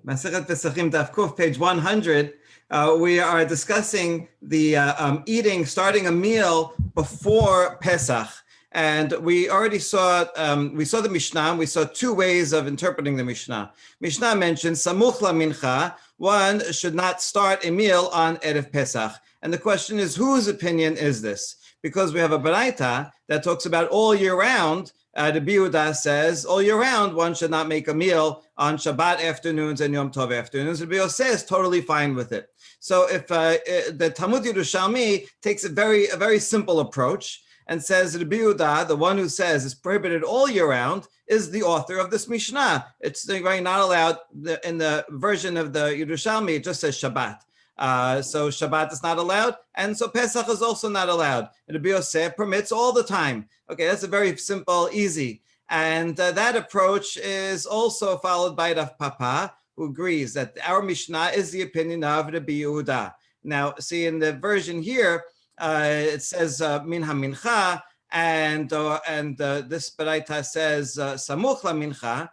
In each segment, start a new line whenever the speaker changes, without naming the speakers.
Masechet Pesachim Daf Kuf, page 100. We are discussing the eating, starting a meal before Pesach, and we already saw the Mishnah. We saw two ways of interpreting the Mishnah. Mishnah mentioned Samuch la Mincha. One should not start a meal on Erev Pesach, and the question is, whose opinion is this? Because we have a Baraita that talks about all year round. The Biuda says all year round one should not make a meal on Shabbat afternoons and Yom Tov afternoons. The Biuda says totally fine with it. So if the Talmud Yerushalmi takes a very simple approach and says the Biuda, the one who says it's prohibited all year round, is the author of this Mishnah. It's not allowed in the version of the Yerushalmi. It just says Shabbat. So Shabbat is not allowed, and so Pesach is also not allowed. And the Bioseh permits all the time. Okay, that's a very simple, easy. And that approach is also followed by Rav Papa, who agrees that our Mishnah is the opinion of the Yehuda. Now, see in the version here, it says Min HaMincha, and this Baraita says Samuch La Mincha.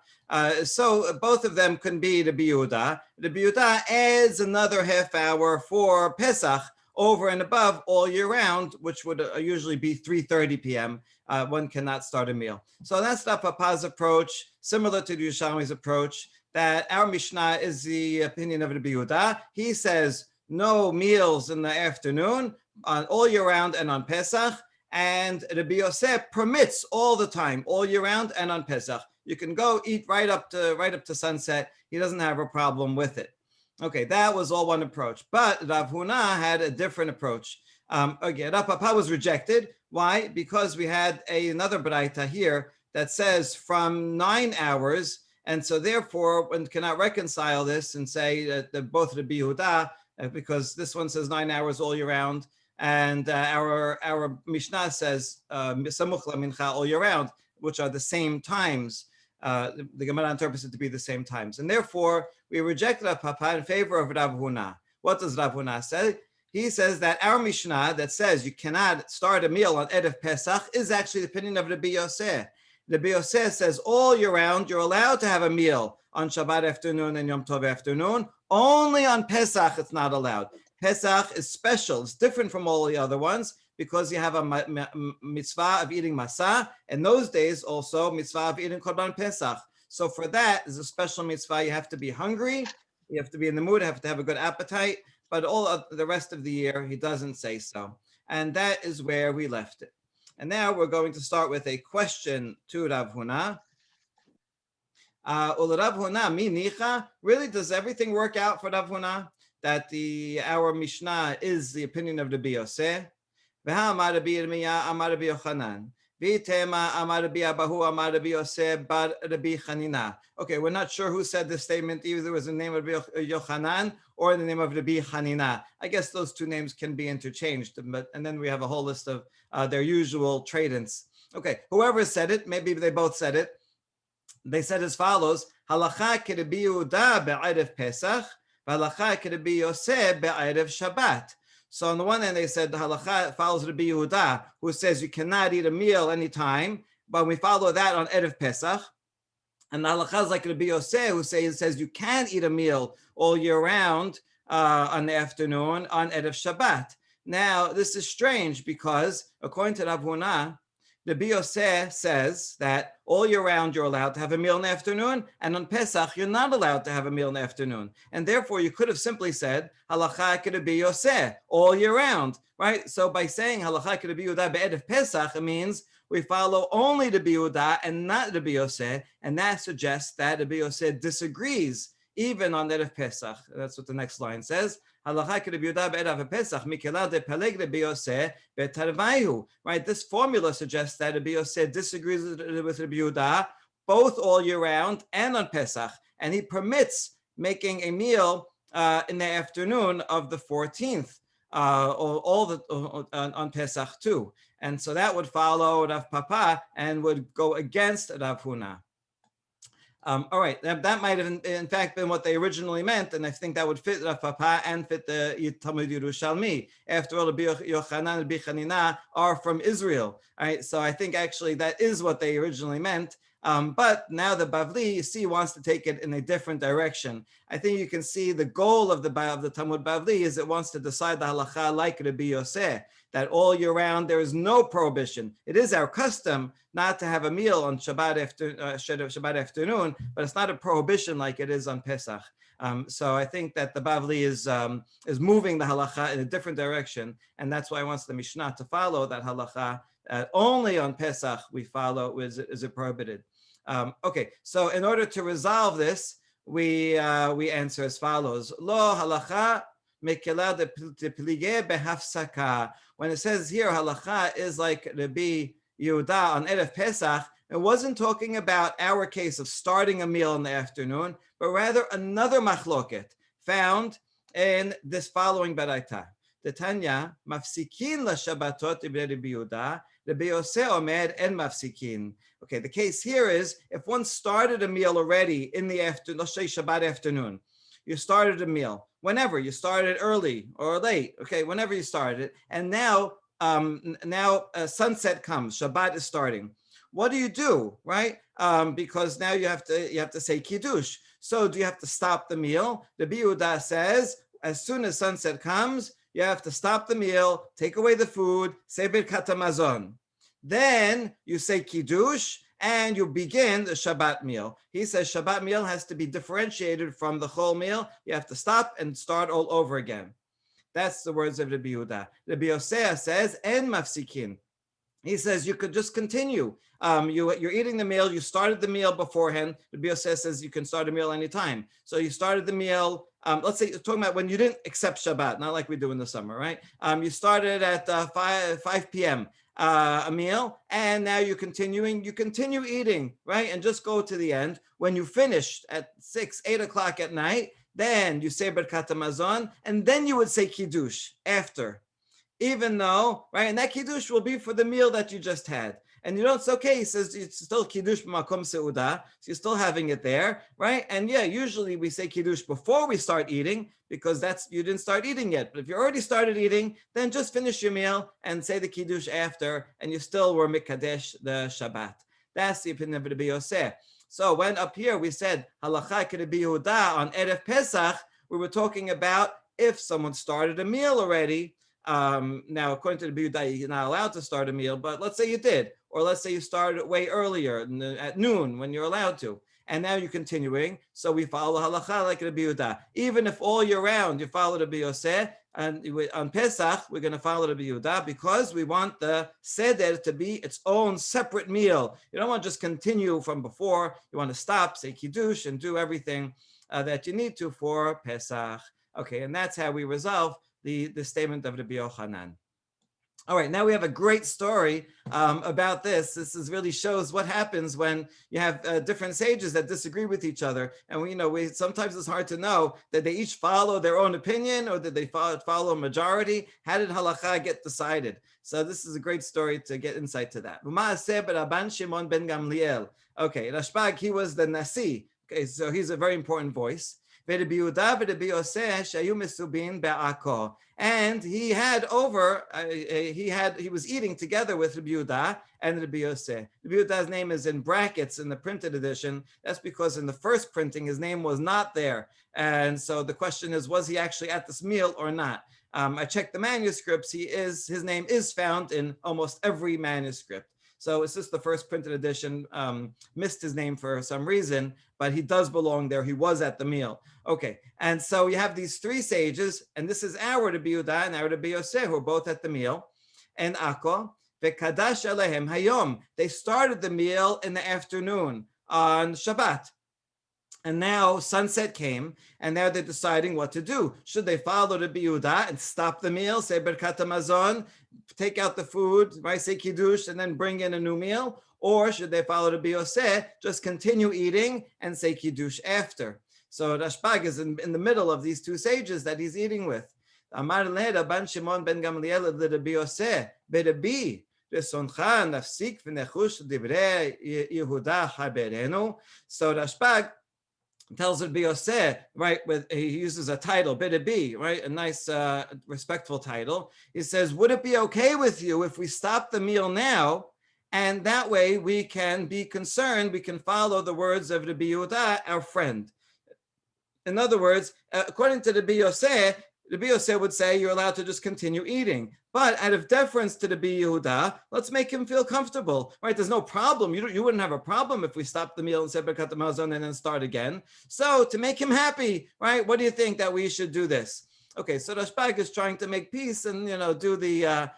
So both of them can be the Yehuda. The Yehuda adds another half hour for Pesach over and above all year round, which would usually be 3:30 p.m. One cannot start a meal. So that's Rav Papa's approach, similar to the Yerushalmi's approach, that our Mishnah is the opinion of the Yehuda. He says no meals in the afternoon on all year round and on Pesach, and the Bioseh permits all the time, all year round and on Pesach. You can go eat right up to sunset. He doesn't have a problem with it. Okay, that was all one approach. But Rav Huna had a different approach. Again, Rav Papa was rejected. Why? Because we had another Baraita here that says from 9 hours, and so therefore one cannot reconcile this and say that both the Yehuda, because this one says 9 hours all year round, and our Mishnah says Samuch la Mincha all year round, which are the same times. The Gemara interprets it to be the same times. And therefore, we reject Rav Papa in favor of Rav Huna. What does Rav Huna say? He says that our Mishnah that says you cannot start a meal on Erev Pesach is actually the opinion of the Bioseh. The Bioseh says all year round, you're allowed to have a meal on Shabbat afternoon and Yom Tov afternoon. Only on Pesach, it's not allowed. Pesach is special. It's different from all the other ones, because you have a mitzvah of eating matzah, and those days also mitzvah of eating korban Pesach. So for that, there's a special mitzvah. You have to be hungry, you have to be in the mood, you have to have a good appetite, but all of the rest of the year, he doesn't say so. And that is where we left it. And now we're going to start with a question to Rav Huna. Rav Huna, mi nicha? Really, does everything work out for Rav Huna? That our Mishnah is the opinion of the Bioseh? Amar Rabbi Yirmiyah, Amar Rabbi Yochanan. V'itema, Amar Rabbi Abahu, Amar Rabbi Yosef, Bar Rabbi Chanina. Okay, we're not sure who said this statement. Either it was the name of Rabbi Yochanan or the name of Rabbi Chanina. I guess those two names can be interchanged, and then we have a whole list of their usual tradents. Okay, whoever said it, maybe they both said it. They said as follows: Halacha k'Rabbi Yehuda be'erev Pesach, v'halacha k'Rabbi Yosef be'erev Shabbat. So on the one hand, they said the halacha follows Rabbi Yehuda, who says you cannot eat a meal anytime, but we follow that on Erev Pesach. And the halacha is like Rabbi Yosef, who says you can eat a meal all year round on the afternoon on Erev Shabbat. Now, this is strange because according to Rav Huna, Rabbi Yosef says that all year round you're allowed to have a meal in the afternoon, and on Pesach you're not allowed to have a meal in the afternoon. And therefore you could have simply said halacha Rabbi Yosef all year round, right? So by saying halacha Rabbi Yehuda be'erev Pesach, it means we follow only Rabbi Yehuda and not Rabbi Yosef, and that suggests that Rabbi Yosef disagrees even on Erev Pesach. That's what the next line says. Right, this formula suggests that Rabbi Yosef disagrees with Rabbi Yehuda both all year round and on Pesach, and he permits making a meal in the afternoon of the 14th, on Pesach too. And so that would follow Rav Papa and would go against Rav Huna. All right, that might have in fact been what they originally meant, and I think that would fit Rav Papa and fit the Talmud Yerushalmi. After all, Rabbi Yochanan and Rabbi Chanina are from Israel. All right, so I think actually that is what they originally meant. But now the Bavli, you see, wants to take it in a different direction. I think you can see the goal of the Talmud Bavli is it wants to decide the halacha like Rabbi Yosef, that all year round there is no prohibition. It is our custom not to have a meal on Shabbat afternoon, but it's not a prohibition like it is on Pesach. So I think that the Bavli is moving the halacha in a different direction, and that's why he wants the Mishnah to follow that halacha. Only on Pesach we follow is it prohibited. Okay, so in order to resolve this, we answer as follows: Lo halacha mekela de plige behafsaka. When it says here halacha is like Rabbi Yehuda on Erev Pesach, it wasn't talking about our case of starting a meal in the afternoon, but rather another machloket found in this following baraita. The Tanya mafsikin la Shabbatot Rabbi Yehuda, Rabbi Yosef omer en mafsikin. Okay, the case here is if one started a meal already in the afternoon, let's say Shabbat afternoon, you started a meal whenever you started early or late. Okay, whenever you started it, and now sunset comes, Shabbat is starting. What do, right? Because now you have to say Kiddush. So do you have to stop the meal? The Yehuda says as soon as sunset comes, you have to stop the meal, take away the food, say Birkat Hamazon. Then you say Kiddush and you begin the Shabbat meal. He says Shabbat meal has to be differentiated from the whole meal. You have to stop and start all over again. That's the words of Rabbi Yehuda. Rabbi Yosef says, En mafsikin. He says you could just continue. You're eating the meal. You started the meal beforehand. Rabbi Yosef says you can start a meal anytime. So you started the meal. Let's say you're talking about when you didn't accept Shabbat, not like we do in the summer, right? You started at 5 p.m. A meal, and now you're continuing. You continue eating, right? And just go to the end. When you finish at 6, 8 o'clock at night, then you say Birkat Hamazon, and then you would say Kiddush after. Even though, right, and that Kiddush will be for the meal that you just had. And you know, it's okay, he says it's still Kiddush b'makom seudah, so you're still having it there, right? And yeah, usually we say Kiddush before we start eating, because you didn't start eating yet. But if you already started eating, then just finish your meal and say the Kiddush after, and you still were Mikadesh the Shabbat. That's the opinion of Rabbi Yosef. So when up here we said, Halacha Rabbi Yehuda on Erev Pesach, we were talking about if someone started a meal already. Now, according to the Yehuda, you're not allowed to start a meal, but let's say you did, or let's say you started way earlier at noon when you're allowed to, and now you're continuing. So we follow halacha like Rabbi Yehuda. Even if all year round you follow Rabbi Yosef, and on Pesach we're going to follow Rabbi Yehuda because we want the seder to be its own separate meal. You don't want to just continue from before. You want to stop, say Kiddush, and do everything that you need to for Pesach. Okay, and that's how we resolve the statement of Rabbi Yochanan. All right, now we have a great story about this. This really shows what happens when you have different sages that disagree with each other. And we sometimes it's hard to know that they each follow their own opinion or did they follow a majority. How did halacha get decided? So this is a great story to get insight to that. Okay, Rashbag, he was the Nasi. Okay, so he's a very important voice. And he was eating together with Rabbi Yehuda and Rabbi Yosef. Rabbi Yehuda's name is in brackets in the printed edition. That's because in the first printing his name was not there, and so the question is, was he actually at this meal or not? I checked the manuscripts. His name is found in almost every manuscript. So it's just the first printed edition missed his name for some reason, but he does belong there. He was at the meal. Okay, and so you have these three sages, and this is our Rabbi Yehuda and our Rabbi Yosef, who are both at the meal. And Akko, v'kadash alehem hayom. They started the meal in the afternoon on Shabbat. And now sunset came, and now they're deciding what to do. Should they follow Rabbi Yehuda and stop the meal, say Birkat Hamazon, take out the food, right, say Kiddush, and then bring in a new meal? Or should they follow Rabbi Yosef, just continue eating and say Kiddush after? So Rashbag is in the middle of these two sages that he's eating with. Amar le Rabban Shimon ben Gamliel Rabbi Yosef, Berabi, Resoncha nafsik v'nechush divrei Yehuda haberenu. So Rashbag tells Rabbi Yosef, right, he uses a title, Berabi, right, a nice, respectful title. He says, would it be okay with you if we stop the meal now And that way we can be concerned, we can follow the words of Rabbi Yehuda, our friend. In other words, according to Rabbi Yosef would say you're allowed to just continue eating. But out of deference to Rabbi Yehuda, let's make him feel comfortable, right? There's no problem. You wouldn't have a problem if we stopped the meal and said Birkat Hamazon and then start again. So to make him happy, right? What do you think that we should do this? Okay, so Rashbag is trying to make peace and do the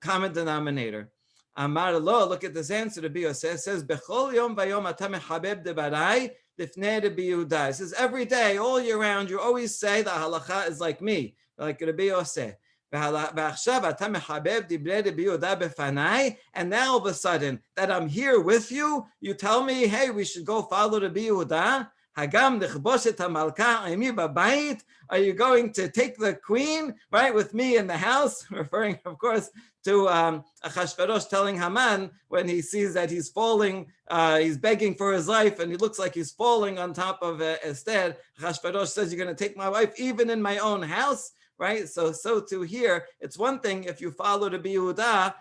common denominator. Amar lo, look at this answer. Rabbi Yosef says, Bechol yom vayom ata mechabeb debarai. It says every day, all year round, you always say the halacha is like me, like Rabbi Yosef. And now all of a sudden that I'm here with you, you tell me, hey, we should go follow Rabbi Yehuda. Are you going to take the queen, right, with me in the house? Referring, of course, to Achashverosh telling Haman when he sees that he's falling, he's begging for his life, and he looks like he's falling on top of Esther. Achashverosh says, you're going to take my wife even in my own house? Right, so too here, it's one thing if you follow Rabbi Yehuda,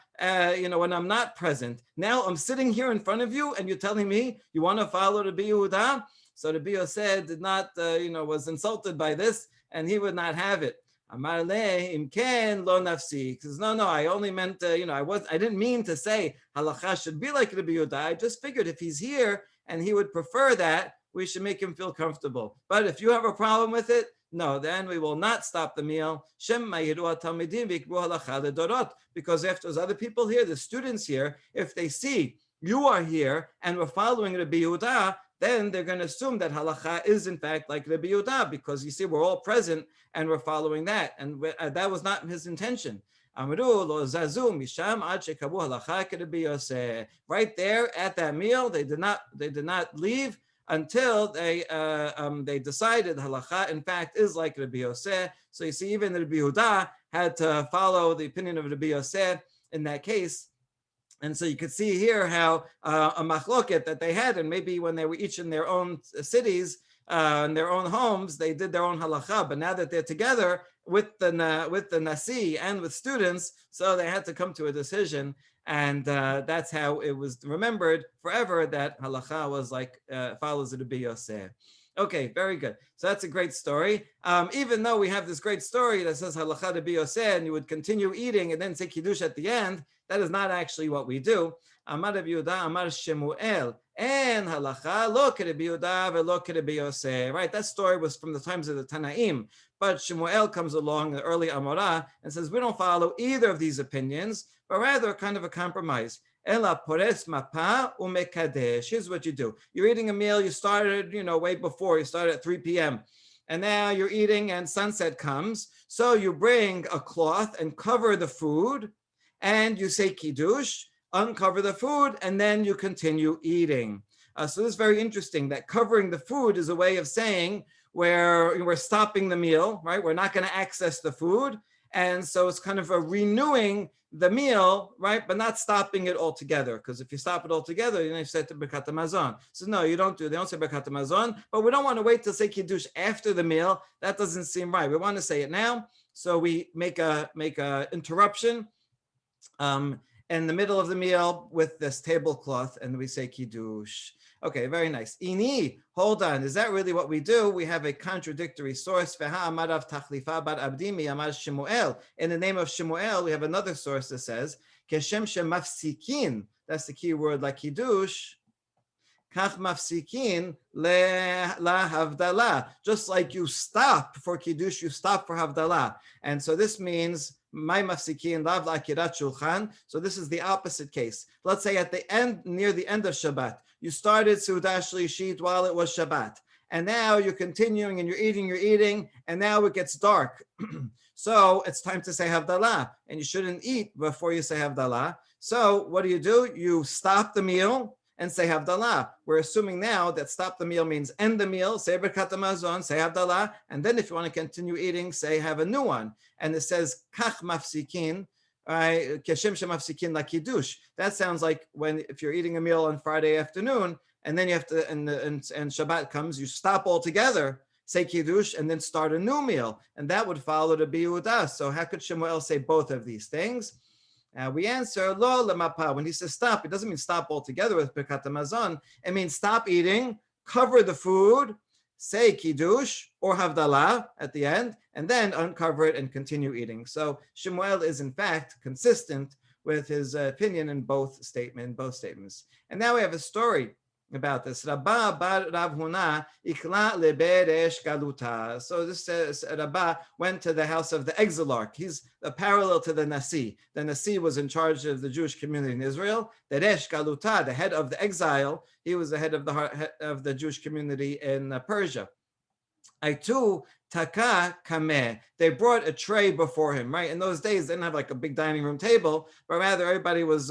when I'm not present. Now I'm sitting here in front of you, and you're telling me you want to follow Rabbi Yehuda. So Rabbi Yosef did not, was insulted by this, and he would not have it. Amar le imken lo nafsi. Because no, I only meant, I didn't mean to say halacha should be like Rabbi Yehuda. I just figured if he's here and he would prefer that, we should make him feel comfortable. But if you have a problem with it, no, then we will not stop the meal. Because if there's other people here, the students here, if they see you are here and we're following Rabbi Yehuda, then they're going to assume that halacha is in fact like Rabbi Yehuda, because you see we're all present and we're following that, and that was not his intention. Right there at that meal, they did not leave until they decided halacha in fact is like Rabbi Yosef. So you see, even Rabbi Yehuda had to follow the opinion of Rabbi Yosef in that case. And so you could see here how a machloket that they had, and maybe when they were each in their own cities, in their own homes, they did their own halacha. But now that they're together with the nasi and with students, so they had to come to a decision. And that's how it was remembered forever that halacha was like follows Rabbi Yosef. Okay, very good. So that's a great story. Even though we have this great story that says halacha Rabbi Yosef, and you would continue eating and then say kiddush at the end, that is not actually what we do. Amar Rabbi Yehuda, Amar Shemuel, and halacha lo Rabbi Yehuda velo Rabbi Yosef. Right, that story was from the times of the Tanaim, but Shemuel comes along, the early Amorah, and says we don't follow either of these opinions, but rather kind of a compromise. Ela pores mapa umekadesh. Here's what you do. You're eating a meal. You started, way before. You started at 3 p.m. And now you're eating and sunset comes. So you bring a cloth and cover the food. And you say kiddush, uncover the food, and then you continue eating. So this is very interesting that covering the food is a way of saying we're stopping the meal, right? We're not going to access the food. And so it's kind of a renewing the meal, right? But not stopping it altogether. Because if you stop it altogether, you say to Birkat Hamazon. So no, you don't do. They don't say Birkat Hamazon, but we don't want to wait to say Kiddush after the meal. That doesn't seem right. We want to say it now. So we make a interruption in the middle of the meal with this tablecloth, and we say Kiddush. Okay, very nice. Ini, hold on. Is that really what we do? We have a contradictory source. In the name of Shemuel, we have another source that says, Keshem shemafsikin. That's the key word, like Kiddush. Kach mafsikin la havdalah. Just like you stop for Kiddush, you stop for Havdalah. And so this means my mafsikin lav la'kirat shulchan. So this is the opposite case. Let's say at the end, near the end of Shabbat, you started Seudah Shlishit while it was Shabbat. And now you're continuing and you're eating, and now it gets dark. So it's time to say Havdalah. And you shouldn't eat before you say Havdalah. So what do? You stop the meal and say Havdalah. We're assuming now that stop the meal means end the meal, say Birkat Hamazon, say Havdalah, and then if you want to continue eating, say have a new one. And it says Kach mafsikin, Keshem shemafsikin la kiddush. That sounds like if you're eating a meal on Friday afternoon, and then you have to, and Shabbat comes, you stop altogether, say kiddush, and then start a new meal, and that would follow the Rabbi Yehuda. So how could Shemuel say both of these things? We answer, lo lemapa. When he says stop, it doesn't mean stop altogether with Birkat Hamazon. It means stop eating, cover the food, say Kiddush or Havdalah at the end, and then uncover it and continue eating. So Shemuel is in fact consistent with his opinion in both statements. And now we have a story about this. Rabbah bar Rav Huna ikla leberesh galuta. So this says Rabbah went to the house of the exilar. He's a parallel to the Nasi. The Nasi was in charge of the Jewish community in Israel. The Resh Galuta, the head of the exile, he was the head of the Jewish community in Persia. Aitu taka kameh. They brought a tray before him, right? In those days, they didn't have like a big dining room table, but rather everybody was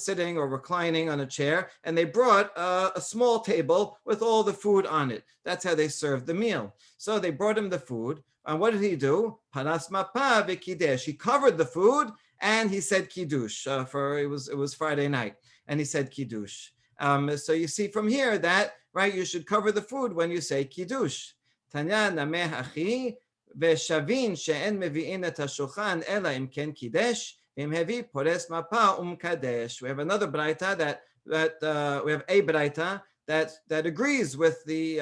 sitting or reclining on a chair, and they brought a small table with all the food on it. That's how they served the meal. So they brought him the food, and what did he do? Panas mapa v'kidesh. He covered the food and he said kiddush. It was Friday night, and he said kiddush. So you see from here that right, you should cover the food when you say kiddush. Tanya nameh achi ve'shavin she'en mevi'in et hashulchan ela im ken kiddush im hevi pores mapa kadesh. We have another braita that we have a braita that agrees with the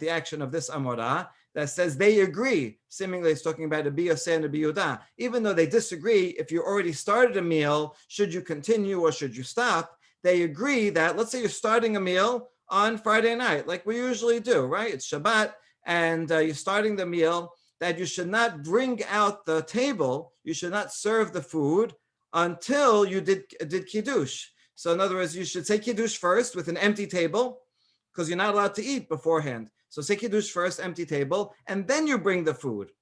action of this Amorah, that says they agree. Seemingly, it's talking about Rabbi Yosef and Rabbi Yehuda. Even though they disagree, if you already started a meal, should you continue or should you stop? They agree that, let's say you're starting a meal on Friday night, like we usually do, right? It's Shabbat, and you're starting the meal, that you should not bring out the table, you should not serve the food until you did Kiddush. So in other words, you should say Kiddush first with an empty table, because you're not allowed to eat beforehand. So say Kiddush first, empty table, and then you bring the food.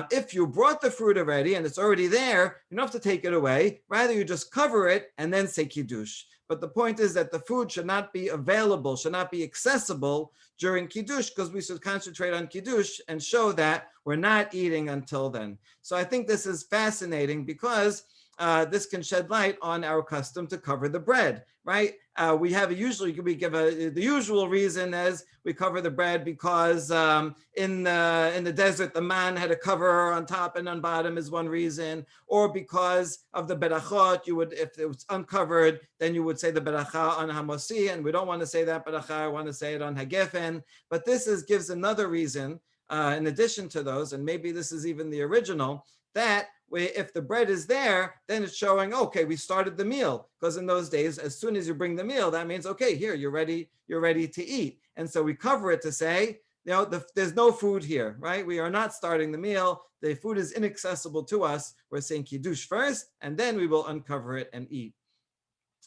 If you brought the food already and it's already there, you don't have to take it away. Rather, you just cover it and then say Kiddush. But the point is that the food should not be available, should not be accessible during Kiddush, because we should concentrate on Kiddush and show that we're not eating until then. So I think this is fascinating because this can shed light on our custom to cover the bread, right? We give the usual reason as we cover the bread because in the desert the man had a cover on top and on bottom is one reason, or because of the berachot, if it was uncovered, then you would say the beracha on hamosi, and we don't want to say that beracha, I want to say it on hagefen. But this gives another reason, in addition to those, and maybe this is even the original, that if the bread is there, then it's showing, okay, we started the meal. Because in those days, as soon as you bring the meal, that means, okay, here, you're ready to eat. And so we cover it to say, there's no food here, right? We are not starting the meal. The food is inaccessible to us. We're saying Kiddush first, and then we will uncover it and eat.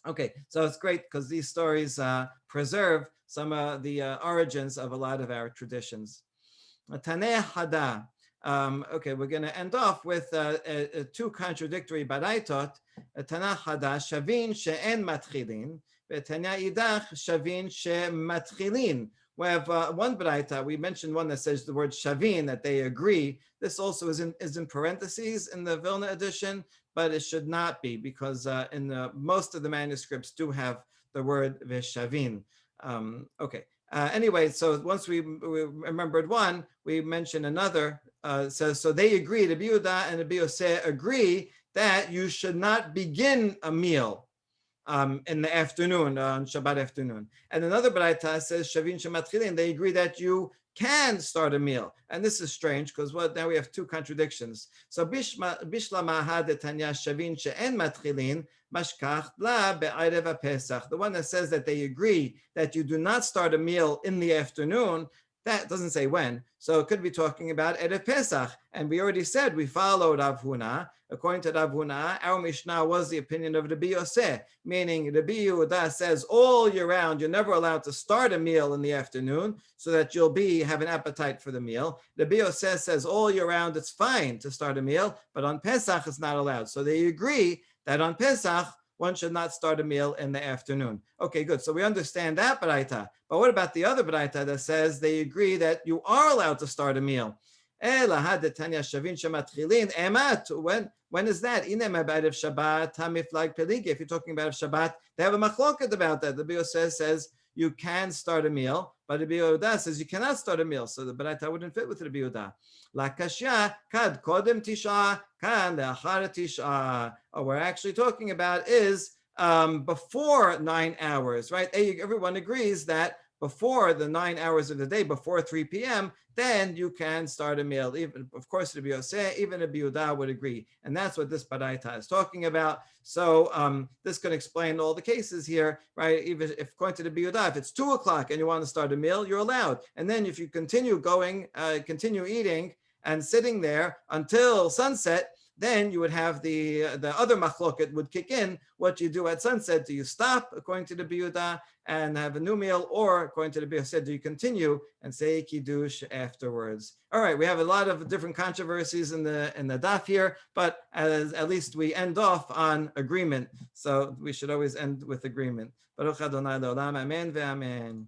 Okay, so it's great because these stories preserve some of the origins of a lot of our traditions. Taneh Hada. Okay, we're going to end off with two contradictory baraitot. Tanah Hada, Shavin she'en matchilin, Tanya idach, Shavin she'matchilin. We have one baraita, we mentioned one that says the word Shavin, that they agree. This also is in parentheses in the Vilna edition, but it should not be because most of the manuscripts do have the word Veshavin. Okay. Anyway, so once we remembered one, we mentioned another. So they agree, Rabbi Yehuda and Rabbi Yosef agree that you should not begin a meal in the afternoon, on Shabbat afternoon. And another Baraita says, Shavin Shematchilin, they agree that you can start a meal. And this is strange because now we have two contradictions. So Bishla Maha de Tanya Shavin She'en Matchilin, Mashkach La Be'arev Pesach. The one that says that they agree that you do not start a meal in the afternoon, that doesn't say when. So it could be talking about Erev Pesach. And we already said we followed Rav Huna. According to Rav Huna, our Mishnah was the opinion of Rabbi Yosef, meaning Rabbi Yehuda says all year round you're never allowed to start a meal in the afternoon so that you'll have an appetite for the meal. Rabbi Yosef says all year round it's fine to start a meal, but on Pesach it's not allowed. So they agree that on Pesach one should not start a meal in the afternoon. Okay, good. So we understand that baraita. But what about the other baraita that says they agree that you are allowed to start a meal? When is that? If you're talking about Shabbat, they have a machloket about that. The Bible says you can start a meal, But Rabbi Yehuda says you cannot start a meal, so the baraita wouldn't fit with Rabbi Yehuda. La kashya kad kodem tisha kan leachar tisha. What we're actually talking about is before 9 hours, right? Everyone agrees that before the 9 hours of the day, before 3 p.m., then you can start a meal. Even, of course, Rabbi Yosef, even Rabbi Yehuda would agree. And that's what this baraita is talking about. So this can explain all the cases here, right? Even if, according to Rabbi Yehuda, if it's 2 o'clock and you want to start a meal, you're allowed. And then if you continue eating and sitting there until sunset, then you would have the other machloket would kick in. What you do at sunset, do you stop, according to the Yehuda, and have a new meal, or according to the Yehuda, do you continue and say Kiddush afterwards? All right, we have a lot of different controversies in the daf here, but at least we end off on agreement. So we should always end with agreement. Baruch Adonai Le'olam, amen ve'amen.